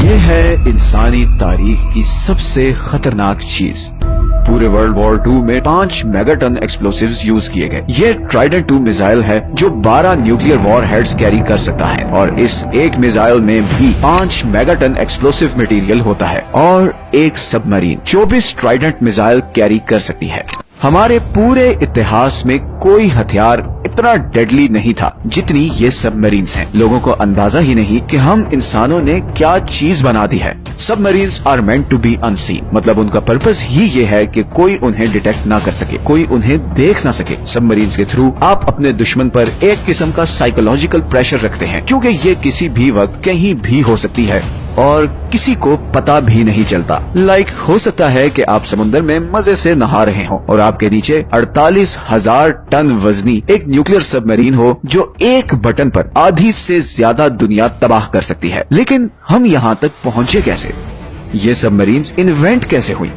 ये है इंसानी तारीख की सबसे खतरनाक चीज। पूरे वर्ल्ड वॉर 2 में 5 मेगाटन एक्सप्लोसिव्स यूज किए गए। ये ट्राइडेंट 2 मिसाइल है जो 12 न्यूक्लियर वॉर हेड्स कैरी कर सकता है और इस एक मिसाइल में भी 5 मेगाटन एक्सप्लोसिव मटेरियल होता है और एक सबमरीन 24 ट्राइडेंट मिसाइल कैरी कर सकती है। हमारे पूरे इतिहास में कोई हथियार इतना डेडली नहीं था जितनी ये सबमरीन्स हैं। लोगों को अंदाजा ही नहीं कि हम इंसानों ने क्या चीज बना दी है। Submarines are meant to be unseen, मतलब उनका पर्पस ही ये है कि कोई उन्हें डिटेक्ट ना कर सके, कोई उन्हें देख ना सके। सबमरीन्स के थ्रू आप अपने दुश्मन पर एक किस्म का साइकोलॉजिकल प्रेशर रखते हैं क्योंकि ये किसी भी वक्त कहीं भी हो सकती है और किसी को पता भी नहीं चलता। हो सकता है कि आप समुद्र में मजे से नहा रहे हो और आपके नीचे 48,000 टन वजनी एक न्यूक्लियर सबमरीन हो जो एक बटन पर आधी से ज्यादा दुनिया तबाह कर सकती है। लेकिन हम यहाँ तक पहुँचे कैसे? ये सबमरीन्स इन्वेंट कैसे हुई?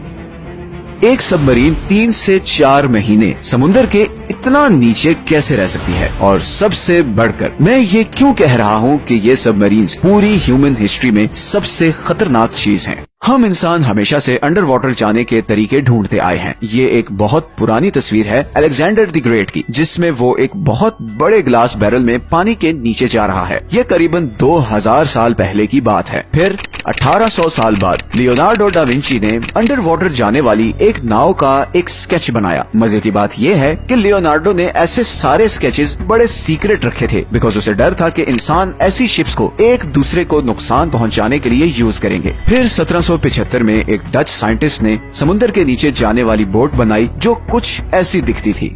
एक सबमरीन 3 से 4 महीने समुद्र के इतना नीचे कैसे रह सकती है? और सबसे बढ़कर मैं ये क्यों कह रहा हूँ कि ये सबमरीन्स पूरी ह्यूमन हिस्ट्री में सबसे खतरनाक चीज हैं। हम इंसान हमेशा से अंडर वाटर जाने के तरीके ढूंढते आए हैं। ये एक बहुत पुरानी तस्वीर है अलेक्जेंडर द ग्रेट की, जिसमें वो एक बहुत बड़े ग्लास बैरल में पानी के नीचे जा रहा है। ये करीबन 2000 साल पहले की बात है। फिर 1800 साल बाद लियोनार्डो डा विंची ने अंडर वाटर जाने वाली एक नाव का एक स्केच बनाया। मजे की बात यह है कि लियोनार्डो ने ऐसे सारे स्केचेस बड़े सीक्रेट रखे थे बिकॉज उसे डर था कि इंसान ऐसी शिप्स को एक दूसरे को नुकसान पहुंचाने के लिए यूज करेंगे। फिर 1775 में एक डच साइंटिस्ट ने समुद्र के नीचे जाने वाली बोट बनाई जो कुछ ऐसी दिखती थी।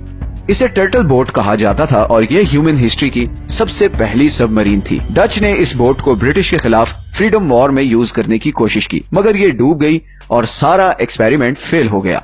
इसे टर्टल बोट कहा जाता था और ये ह्यूमन हिस्ट्री की सबसे पहली सबमरीन थी। डच ने इस बोट को ब्रिटिश के खिलाफ फ्रीडम वॉर में यूज करने की कोशिश की मगर ये डूब गई और सारा एक्सपेरिमेंट फेल हो गया।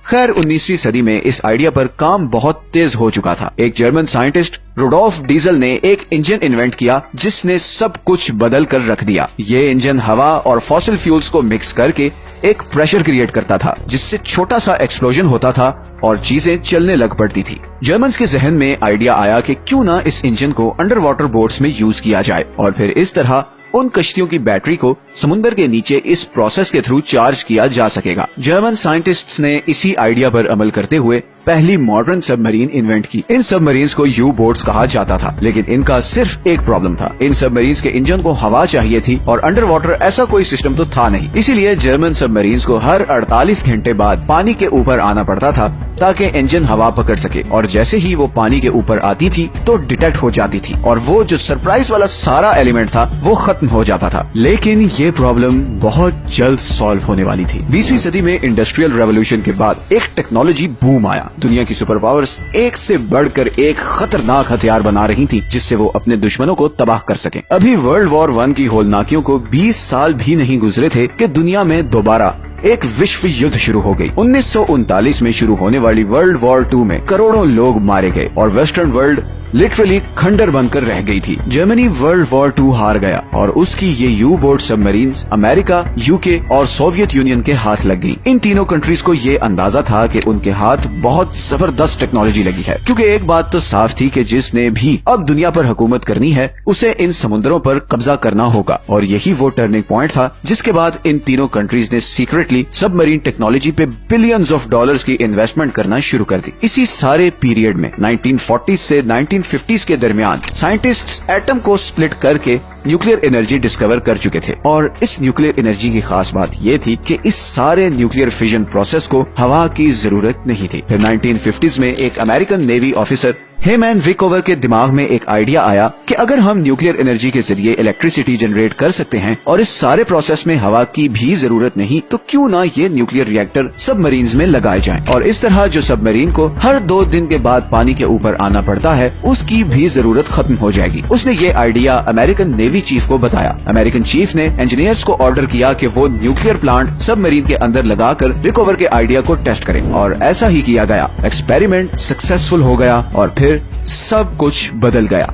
खैर 19वीं सदी में इस आइडिया पर काम बहुत तेज हो चुका था। एक जर्मन साइंटिस्ट रुडोल्फ डीजल ने एक इंजन इन्वेंट किया जिसने सब कुछ बदल कर रख दिया। ये इंजन हवा और फॉसिल फ्यूल्स को मिक्स करके एक प्रेशर क्रिएट करता था जिससे छोटा सा एक्सप्लोजन होता था और चीजें चलने लग पड़ती थी। जर्मन्स के जहन में आइडिया आया कि क्यों ना इस इंजन को अंडर वाटर बोट्स में यूज किया जाए और फिर इस तरह उन कश्तियों की बैटरी को समुद्र के नीचे इस प्रोसेस के थ्रू चार्ज किया जा सकेगा। जर्मन साइंटिस्ट्स ने इसी आइडिया पर अमल करते हुए पहली मॉडर्न सबमरीन इन्वेंट की। इन सबमरीन्स को यू बोट्स कहा जाता था लेकिन इनका सिर्फ एक प्रॉब्लम था। इन सबमरीन्स के इंजन को हवा चाहिए थी और अंडर वाटर ऐसा कोई सिस्टम तो था नहीं। इसीलिए जर्मन सबमरीन्स को हर 48 घंटे बाद पानी के ऊपर आना पड़ता था ताकि इंजन हवा पकड़ सके और जैसे ही वो पानी के ऊपर आती थी तो डिटेक्ट हो जाती थी और वो जो सरप्राइज वाला सारा एलिमेंट था वो खत्म हो जाता था। लेकिन ये प्रॉब्लम बहुत जल्द सॉल्व होने वाली थी। 20वीं सदी में इंडस्ट्रियल रेवोल्यूशन के बाद एक टेक्नोलॉजी बूम आया। दुनिया की सुपर पावर्स एक से बढ़कर एक खतरनाक हथियार बना रही थी जिससे वो अपने दुश्मनों को तबाह कर सके। अभी वर्ल्ड वॉर 1 की होलनाकियों को 20 साल भी नहीं गुजरे थे कि दुनिया में दोबारा एक विश्व युद्ध शुरू हो गई। 1939 में शुरू होने वाली वर्ल्ड वॉर 2 में करोड़ों लोग मारे गए और वेस्टर्न वर्ल्ड लिटरली खंडर बनकर रह गई थी। जर्मनी वर्ल्ड वॉर 2 हार गया और उसकी ये you boat submarines America, UK और सोवियत यूनियन के हाथ लग गई। इन तीनों कंट्रीज को ये अंदाजा था कि उनके हाथ बहुत जबरदस्त टेक्नोलॉजी लगी है क्योंकि एक बात तो साफ थी कि जिसने भी अब दुनिया पर हुकूमत करनी है उसे इन समुद्रों पर कब्जा करना होगा और यही वो टर्निंग पॉइंट था जिसके बाद इन तीनों कंट्रीज ने सीक्रेटली सबमरीन टेक्नोलॉजी पे बिलियंस ऑफ डॉलर्स की इन्वेस्टमेंट करना शुरू कर दी। इसी सारे पीरियड में 1940 से 1950s के दरमियान साइंटिस्ट्स एटम को स्प्लिट करके न्यूक्लियर एनर्जी डिस्कवर कर चुके थे और इस न्यूक्लियर एनर्जी की खास बात ये थी कि इस सारे न्यूक्लियर फिजन प्रोसेस को हवा की जरूरत नहीं थी। फिर 1950s में एक अमेरिकन नेवी ऑफिसर हेमैन रिकओवर के दिमाग में एक आइडिया आया कि अगर हम न्यूक्लियर एनर्जी के जरिए इलेक्ट्रिसिटी जनरेट कर सकते हैं और इस सारे प्रोसेस में हवा की भी जरूरत नहीं तो क्यों ना ये न्यूक्लियर रिएक्टर सबमरीन्स में लगाए जाएं और इस तरह जो सबमरीन को हर 2 दिन के बाद पानी के ऊपर आना पड़ता है उसकी भी जरूरत खत्म हो जाएगी। उसने ये आइडिया अमेरिकन नेवी चीफ को बताया। अमेरिकन चीफ ने इंजीनियर्स को ऑर्डर किया कि वो न्यूक्लियर प्लांट सबमरीन के अंदर लगाकर रिकओवर के आइडिया को टेस्ट करें और ऐसा ही किया गया। एक्सपेरिमेंट सक्सेसफुल हो गया और फिर सब कुछ बदल गया।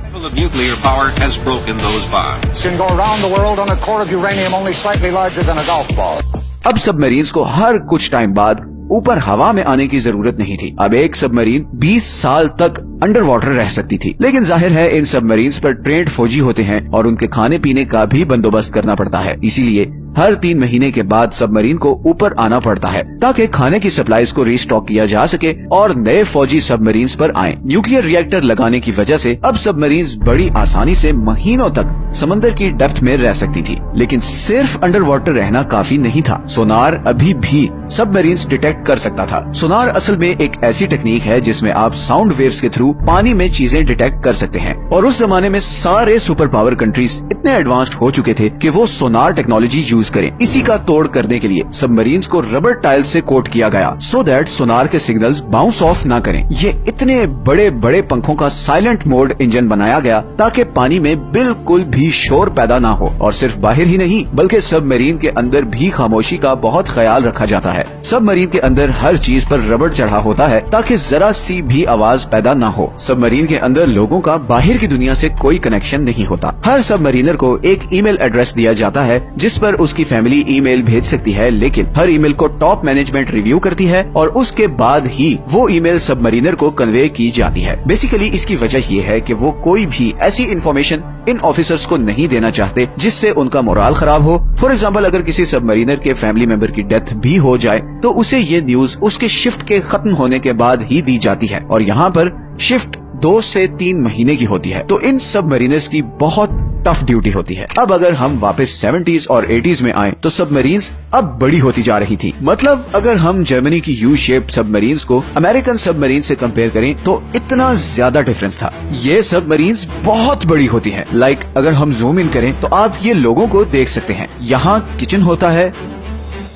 अब सबमरीन्स को हर कुछ टाइम बाद ऊपर हवा में आने की जरूरत नहीं थी। अब एक सबमरीन 20 साल तक अंडर वाटर रह सकती थी। लेकिन जाहिर है इन सबमरीन्स पर ट्रेंड फौजी होते हैं और उनके खाने पीने का भी बंदोबस्त करना पड़ता है, इसीलिए हर 3 महीने के बाद सबमरीन को ऊपर आना पड़ता है ताकि खाने की सप्लाईज को रीस्टॉक किया जा सके और नए फौजी सबमरीन्स पर आएं। न्यूक्लियर रिएक्टर लगाने की वजह से अब सबमरीन्स बड़ी आसानी से महीनों तक समंदर की डेप्थ में रह सकती थी। लेकिन सिर्फ अंडर वाटर रहना काफी नहीं था, सोनार अभी भी सबमरीन्स डिटेक्ट कर सकता था। सोनार असल में एक ऐसी टेक्निक है जिसमें आप साउंड वेव्स के थ्रू पानी में चीजें डिटेक्ट कर सकते हैं और उस जमाने में सारे सुपर पावर कंट्रीज इतने एडवांस्ड हो चुके थे कि वो सोनार टेक्नोलॉजी यूज करें। इसी का तोड़ करने के लिए सबमरीन्स को रबर टाइल से कोट किया गया सो दैट सोनार के सिग्नल्स बाउंस ऑफ ना करें। ये इतने बड़े बड़े पंखों का साइलेंट मोड इंजन बनाया गया ताकि पानी में बिल्कुल भी शोर पैदा ना हो और सिर्फ बाहर ही नहीं बल्कि सबमरीन के अंदर भी खामोशी का बहुत ख्याल रखा जाता है। सबमरीन के अंदर हर चीज पर रबर चढ़ा होता है ताकि जरा सी भी आवाज पैदा ना हो। सबमरीन के अंदर लोगों का बाहर की दुनिया से कोई कनेक्शन नहीं होता। हर सबमरीनर को एक ईमेल एड्रेस दिया जाता है जिस पर उसकी फैमिली ईमेल भेज सकती है, लेकिन हर ईमेल को टॉप मैनेजमेंट रिव्यू करती है और उसके बाद ही वो ईमेल सबमरीनर को कन्वे की जाती है। बेसिकली इसकी वजह ये है कि वो कोई भी ऐसी इंफॉर्मेशन इन ऑफिसर्स को नहीं देना चाहते जिससे उनका मोराल खराब हो। फॉर एग्जाम्पल, अगर किसी सबमरीनर के फैमिली मेंबर की डेथ भी हो जाए तो उसे ये न्यूज उसके शिफ्ट के खत्म होने के बाद ही दी जाती है और यहाँ पर शिफ्ट 2 से 3 महीने की होती है, तो इन सबमरीनर्स की बहुत टफ ड्यूटी होती है। अब अगर हम वापस 70s और 80s में आए तो सबमरीन्स अब बड़ी होती जा रही थी। मतलब अगर हम जर्मनी की यू शेप्ड सबमरीन्स को अमेरिकन सबमरीन से कंपेयर करें तो इतना ज्यादा डिफरेंस था। ये सबमरीन्स बहुत बड़ी होती हैं। लाइक अगर हम जूम इन करें तो आप ये लोगों को देख सकते हैं। यहाँ किचन होता है,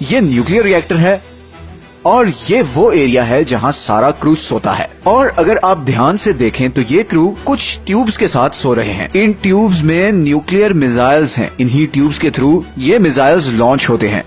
ये न्यूक्लियर रिएक्टर है और ये वो एरिया है जहाँ सारा क्रू सोता है। और अगर आप ध्यान से देखें तो ये क्रू कुछ ट्यूब्स के साथ सो रहे हैं। इन ट्यूब्स में न्यूक्लियर मिसाइल्स हैं। इन्हीं ट्यूब्स के थ्रू ये मिसाइल्स लॉन्च होते हैं।